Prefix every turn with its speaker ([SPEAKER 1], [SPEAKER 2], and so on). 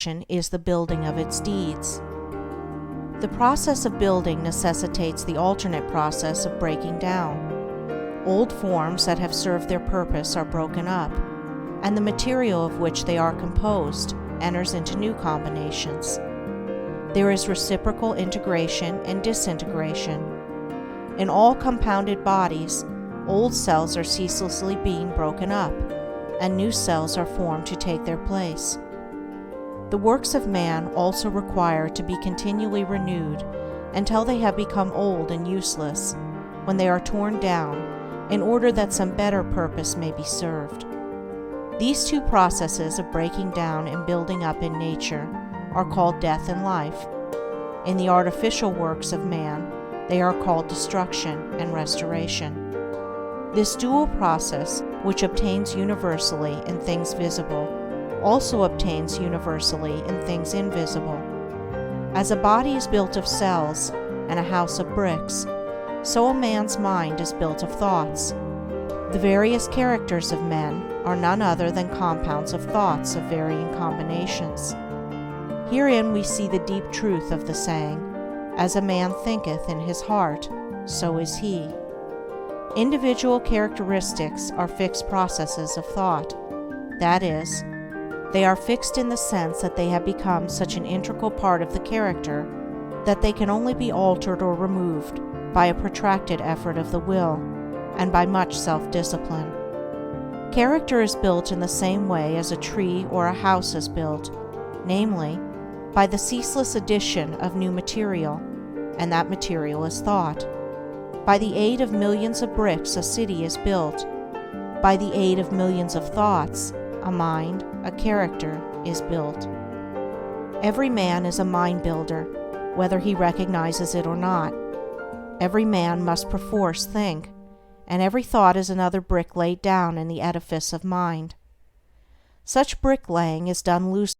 [SPEAKER 1] action is the building of its deeds. The process of building necessitates the alternate process of breaking down. Old forms that have served their purpose are broken up, and the material of which they are composed enters into new combinations. There is reciprocal integration and disintegration. In all compounded bodies, old cells are ceaselessly being broken up, and new cells are formed to take their place. The works of man also require to be continually renewed until they have become old and useless, when they are torn down, in order that some better purpose may be served. These two processes of breaking down and building up in nature are called death and life. In the artificial works of man, they are called destruction and restoration. This dual process, which obtains universally in things visible, also obtains universally in things invisible. As a body is built of cells and a house of bricks, so a man's mind is built of thoughts. The various characters of men are none other than compounds of thoughts of varying combinations. Herein we see the deep truth of the saying, "As a man thinketh in his heart, so is he." Individual characteristics are fixed processes of thought. That is, they are fixed in the sense that they have become such an integral part of the character that they can only be altered or removed by a protracted effort of the will and by much self-discipline. Character is built in the same way as a tree or a house is built, namely, by the ceaseless addition of new material, and that material is thought. By the aid of millions of bricks a city is built. By the aid of millions of thoughts, a mind, a character, is built. Every man is a mind builder, whether he recognizes it or not. Every man must perforce think, and every thought is another brick laid down in the edifice of mind. Such bricklaying is done loosely